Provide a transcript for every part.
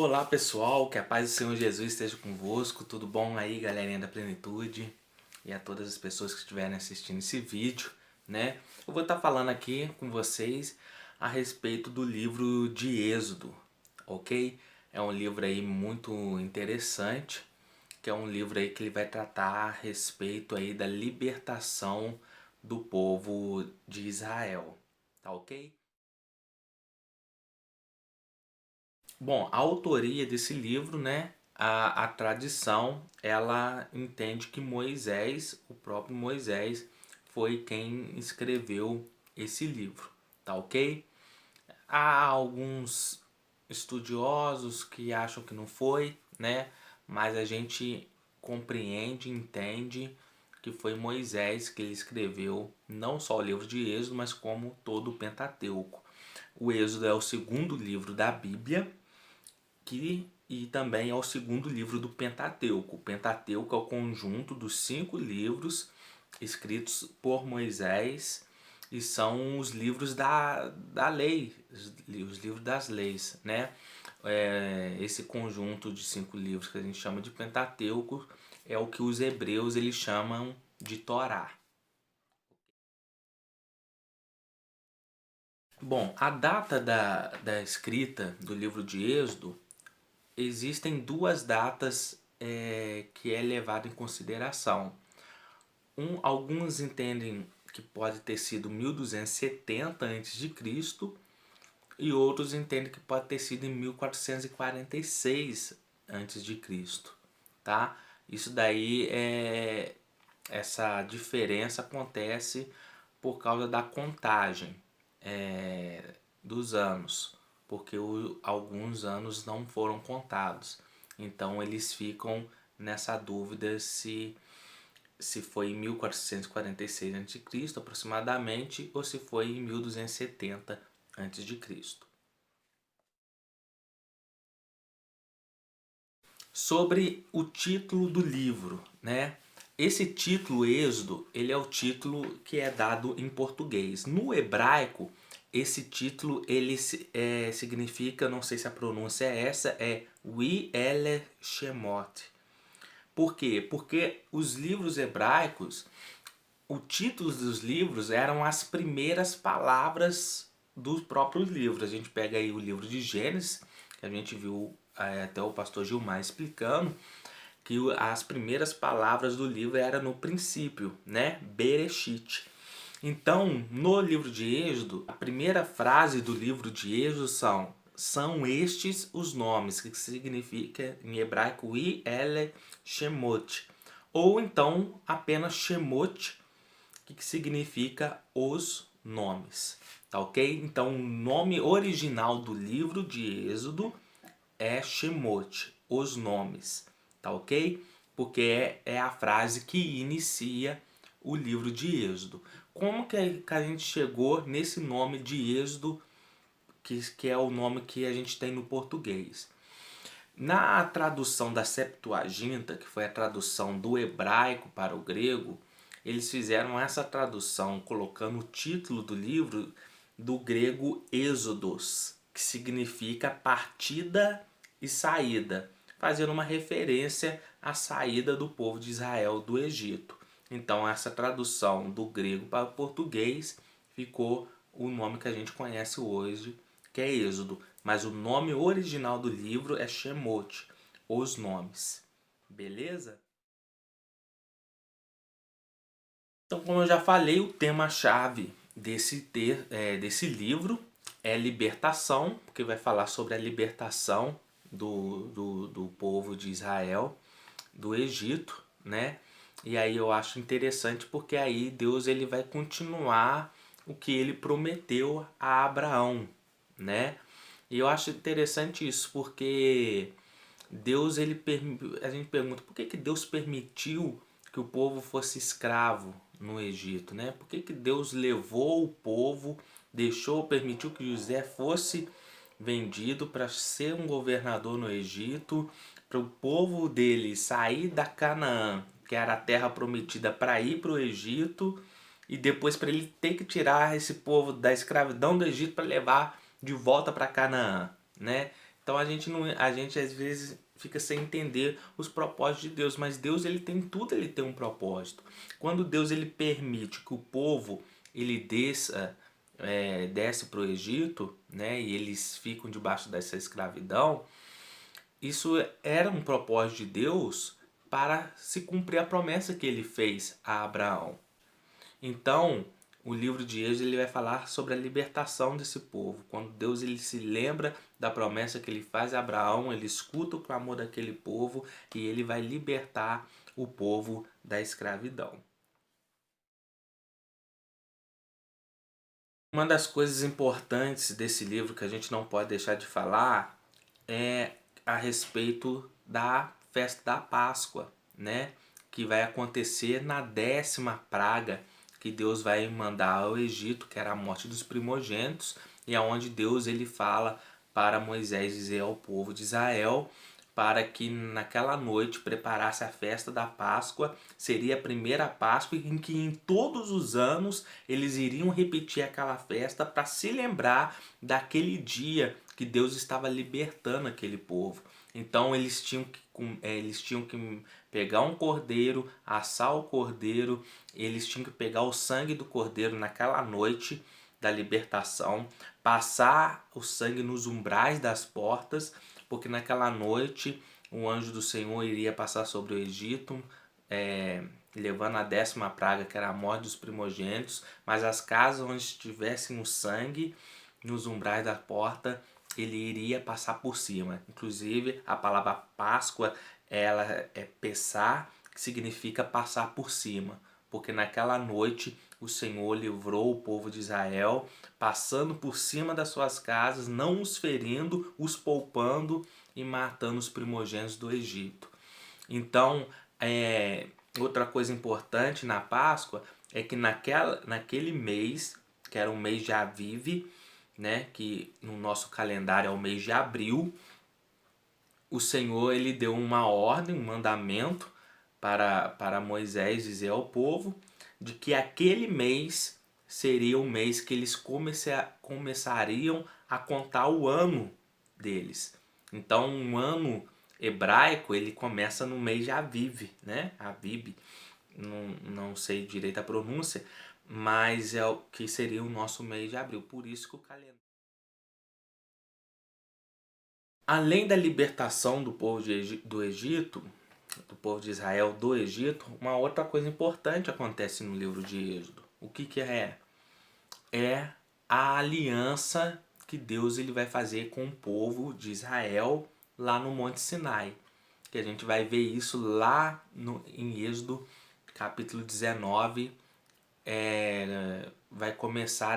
Olá pessoal, que a paz do Senhor Jesus esteja convosco, tudo bom aí galerinha da plenitude e a todas as pessoas que estiverem assistindo esse vídeo, né? Eu vou estar falando aqui com vocês a respeito do livro de Êxodo, ok? É um livro aí muito interessante, que é um livro aí que ele vai tratar a respeito aí da libertação do povo de Israel, tá ok? Bom, a autoria desse livro, né? A tradição, ela entende que Moisés, o próprio Moisés, foi quem escreveu esse livro, tá ok? Há alguns estudiosos que acham que não foi, né? Mas a gente compreende, entende que foi Moisés que ele escreveu não só o livro de Êxodo, mas como todo o Pentateuco. O Êxodo é o segundo livro da Bíblia e também é o segundo livro do Pentateuco. O Pentateuco é o conjunto dos 5 livros escritos por Moisés e são os livros da lei, os livros das leis, né? Esse conjunto de 5 livros que a gente chama de Pentateuco é o que os hebreus eles chamam de Torá. Bom, a data da escrita do livro de Êxodo, existem duas datas que é levado em consideração. Alguns entendem que pode ter sido 1270 a.C. e outros entendem que pode ter sido em 1446 a.C., tá? Isso daí essa diferença acontece por causa da contagem dos anos, porque alguns anos não foram contados. Então eles ficam nessa dúvida se foi em 1446 a.C. aproximadamente ou se foi em 1270 a.C. Sobre o título do livro, né? Esse título Êxodo, ele é o título que é dado em português. No hebraico, esse título ele significa, não sei se a pronúncia é essa, é We Ele Shemot. Por quê? Porque os livros hebraicos, o título dos livros eram as primeiras palavras dos próprios livros. A gente pega aí o livro de Gênesis, que a gente viu até o pastor Gilmar explicando, que as primeiras palavras do livro eram no princípio, né? Bereshit. Então, no livro de Êxodo, a primeira frase do livro de Êxodo são estes os nomes, que significa em hebraico I, Ele, Shemot. Ou então apenas Shemot, que significa os nomes. Tá ok? Então o nome original do livro de Êxodo é Shemot, os nomes. Tá ok? Porque é a frase que inicia o livro de Êxodo. Como que a gente chegou nesse nome de Êxodo, que é o nome que a gente tem no português? Na tradução da Septuaginta, que foi a tradução do hebraico para o grego, eles fizeram essa tradução colocando o título do livro do grego Êxodos, que significa partida e saída, fazendo uma referência à saída do povo de Israel do Egito. Então essa tradução do grego para o português ficou o nome que a gente conhece hoje, que é Êxodo. Mas o nome original do livro é Shemot, os nomes. Beleza? Então, como eu já falei, o tema-chave desse livro é libertação, porque vai falar sobre a libertação do povo de Israel do Egito, né? E aí eu acho interessante porque aí Deus ele vai continuar o que ele prometeu a Abraão, né? E eu acho interessante isso porque Deus ele a gente pergunta por que Deus permitiu que o povo fosse escravo no Egito, né? Por que Deus levou o povo, permitiu que José fosse vendido para ser um governador no Egito, para o povo dele sair da Canaã, que era a terra prometida, para ir para o Egito, e depois para ele ter que tirar esse povo da escravidão do Egito para levar de volta para Canaã, né? Então a gente às vezes fica sem entender os propósitos de Deus, mas Deus ele tem tudo, ele tem um propósito. Quando Deus ele permite que o povo ele desce para o Egito, né, e eles ficam debaixo dessa escravidão, isso era um propósito de Deus para se cumprir a promessa que ele fez a Abraão. Então, o livro de Êxodo ele vai falar sobre a libertação desse povo. Quando Deus ele se lembra da promessa que ele faz a Abraão, ele escuta o clamor daquele povo e ele vai libertar o povo da escravidão. Uma das coisas importantes desse livro que a gente não pode deixar de falar é a respeito da festa da Páscoa, né? Que vai acontecer na 10ª praga que Deus vai mandar ao Egito, que era a morte dos primogênitos, e aonde Deus ele fala para Moisés dizer ao povo de Israel para que naquela noite preparasse a festa da Páscoa. Seria a primeira Páscoa em que em todos os anos eles iriam repetir aquela festa para se lembrar daquele dia que Deus estava libertando aquele povo. Então eles tinham que pegar um cordeiro, assar o cordeiro, eles tinham que pegar o sangue do cordeiro naquela noite da libertação, passar o sangue nos umbrais das portas, porque naquela noite o anjo do Senhor iria passar sobre o Egito, levando a 10ª praga, que era a morte dos primogênitos, mas as casas onde tivessem o sangue, nos umbrais da porta, ele iria passar por cima. Inclusive, a palavra Páscoa, ela é pessar, que significa passar por cima, porque naquela noite o Senhor livrou o povo de Israel, passando por cima das suas casas, não os ferindo, os poupando e matando os primogênitos do Egito. Então, outra coisa importante na Páscoa é que naquele mês, que era o mês de Aviv, né, que no nosso calendário é o mês de abril, o Senhor ele deu uma ordem, um mandamento para Moisés dizer ao povo de que aquele mês seria o mês que eles começariam a contar o ano deles. Então, um ano hebraico ele começa no mês de Aviv, né? Aviv, não sei direito a pronúncia, mas é o que seria o nosso mês de abril. Por isso que o calendário. Além da libertação do povo do Egito, do povo de Israel do Egito, uma outra coisa importante acontece no livro de Êxodo. O que é? É a aliança que Deus ele vai fazer com o povo de Israel lá no Monte Sinai. Que a gente vai ver isso lá em Êxodo capítulo 19.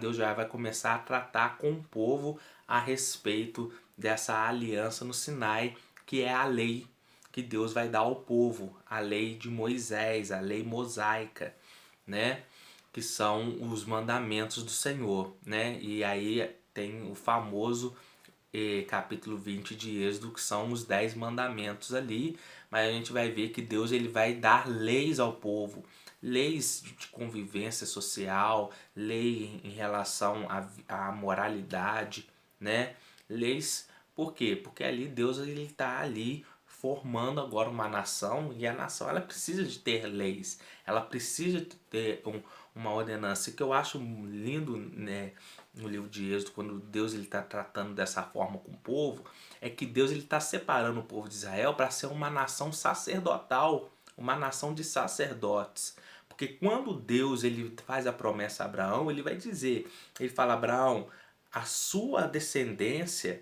Deus já vai começar a tratar com o povo a respeito dessa aliança no Sinai, que é a lei que Deus vai dar ao povo, a lei de Moisés, a lei mosaica, né? Que são os mandamentos do Senhor, né? E aí tem o famoso capítulo 20 de Êxodo, que são os 10 mandamentos ali, mas a gente vai ver que Deus ele vai dar leis ao povo, leis de convivência social, lei em relação à moralidade, né? Leis, por quê? Porque ali Deus ele está ali formando agora uma nação, e a nação ela precisa de ter leis, ela precisa de ter uma ordenança. Que eu acho lindo, né, no livro de Êxodo, quando Deus está tratando dessa forma com o povo, é que Deus está separando o povo de Israel para ser uma nação sacerdotal, uma nação de sacerdotes. Porque quando Deus ele faz a promessa a Abraão, ele vai dizer, ele fala: Abraão, a sua descendência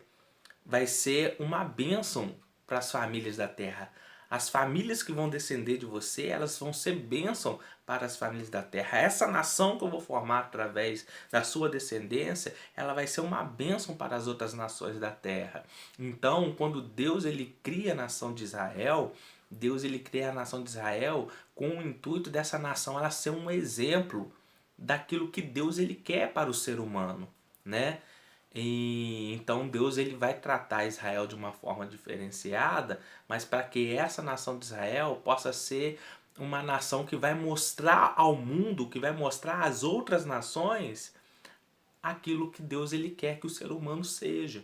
vai ser uma bênção para as famílias da terra. As famílias que vão descender de você, elas vão ser bênção para as famílias da terra. Essa nação que eu vou formar através da sua descendência, ela vai ser uma bênção para as outras nações da terra. Então, quando Deus ele cria a nação de Israel, Deus ele cria a nação de Israel com o intuito dessa nação ela ser um exemplo daquilo que Deus ele quer para o ser humano, né? E então Deus ele vai tratar Israel de uma forma diferenciada, mas para que essa nação de Israel possa ser uma nação que vai mostrar ao mundo, que vai mostrar às outras nações aquilo que Deus ele quer que o ser humano seja,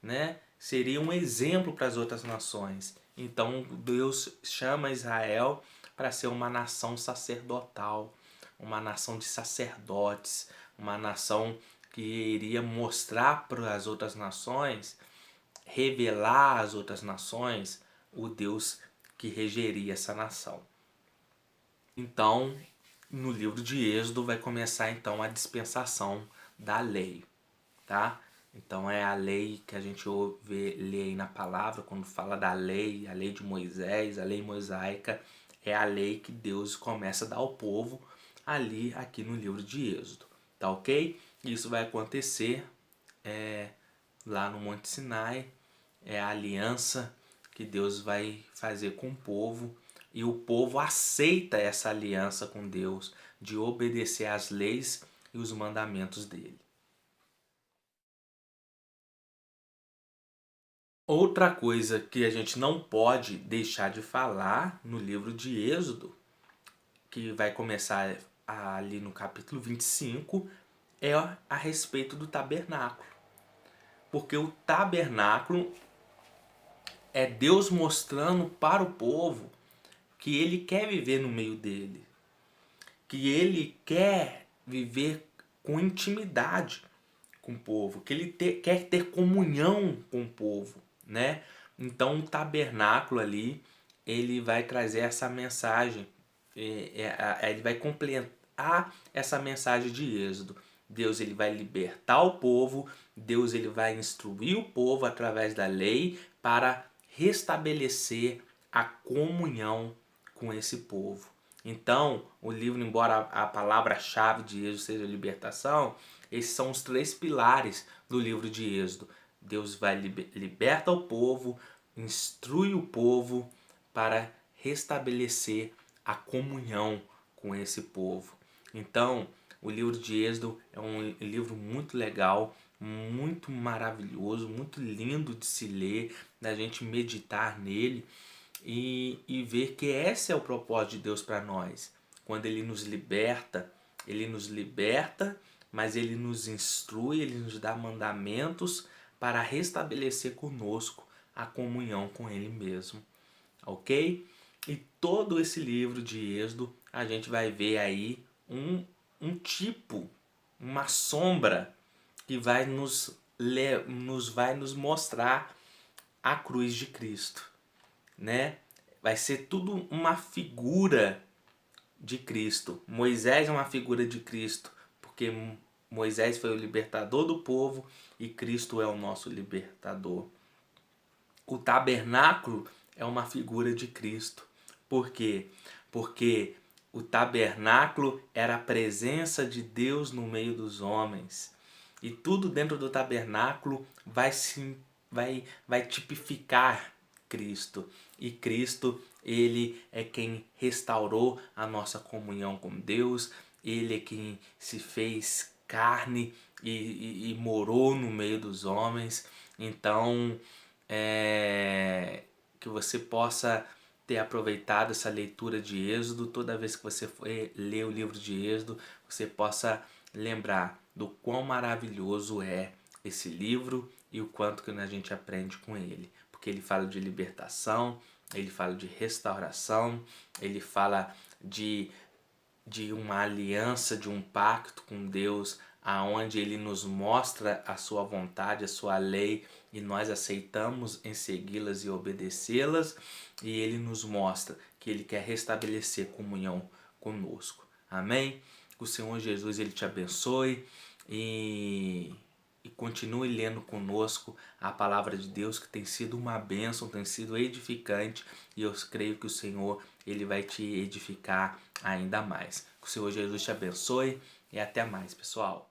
né? seria um exemplo para as outras nações. Então Deus chama Israel para ser uma nação sacerdotal, uma nação de sacerdotes, uma nação que iria mostrar para as outras nações, revelar às outras nações o Deus que regeria essa nação. Então, no livro de Êxodo vai começar então a dispensação da lei, tá? Então é a lei que a gente lê aí na palavra, quando fala da lei, a lei de Moisés, a lei mosaica, é a lei que Deus começa a dar ao povo ali, aqui no livro de Êxodo, tá ok? Isso vai acontecer lá no Monte Sinai, é a aliança que Deus vai fazer com o povo, e o povo aceita essa aliança com Deus, de obedecer às leis e os mandamentos dele. Outra coisa que a gente não pode deixar de falar no livro de Êxodo, que vai começar ali no capítulo 25, é a respeito do tabernáculo. Porque o tabernáculo é Deus mostrando para o povo que ele quer viver no meio dele, que ele quer viver com intimidade com o povo, que ele quer ter comunhão com o povo, né? Então o tabernáculo ali, ele vai trazer essa mensagem, ele vai completar essa mensagem de Êxodo. Deus ele vai libertar o povo, Deus ele vai instruir o povo através da lei para restabelecer a comunhão com esse povo. Então, o livro, embora a palavra-chave de Êxodo seja libertação, esses são os 3 pilares do livro de Êxodo. Deus vai liberta o povo, instrui o povo para restabelecer a comunhão com esse povo. Então, o livro de Êxodo é um livro muito legal, muito maravilhoso, muito lindo de se ler, da gente meditar nele e ver que esse é o propósito de Deus para nós. Quando ele nos liberta, mas ele nos instrui, ele nos dá mandamentos para restabelecer conosco a comunhão com ele mesmo, ok? E todo esse livro de Êxodo a gente vai ver aí um tipo, uma sombra que vai nos mostrar a cruz de Cristo, né? Vai ser tudo uma figura de Cristo. Moisés é uma figura de Cristo, porque Moisés foi o libertador do povo e Cristo é o nosso libertador. O tabernáculo é uma figura de Cristo. Por quê? Porque o tabernáculo era a presença de Deus no meio dos homens. E tudo dentro do tabernáculo vai tipificar Cristo. E Cristo, ele é quem restaurou a nossa comunhão com Deus. Ele é quem se fez carne e morou no meio dos homens. Então, que você possa ter aproveitado essa leitura de Êxodo. Toda vez que você for ler o livro de Êxodo, você possa lembrar do quão maravilhoso é esse livro e o quanto que a gente aprende com ele. Porque ele fala de libertação, ele fala de restauração, ele fala de uma aliança, de um pacto com Deus, aonde ele nos mostra a sua vontade, a sua lei, e nós aceitamos em segui-las e obedecê-las, e ele nos mostra que ele quer restabelecer comunhão conosco. Amém? Que o Senhor Jesus ele te abençoe e continue lendo conosco a palavra de Deus, que tem sido uma bênção, tem sido edificante, e eu creio que o Senhor ele vai te edificar ainda mais. Que o Senhor Jesus te abençoe e até mais, pessoal.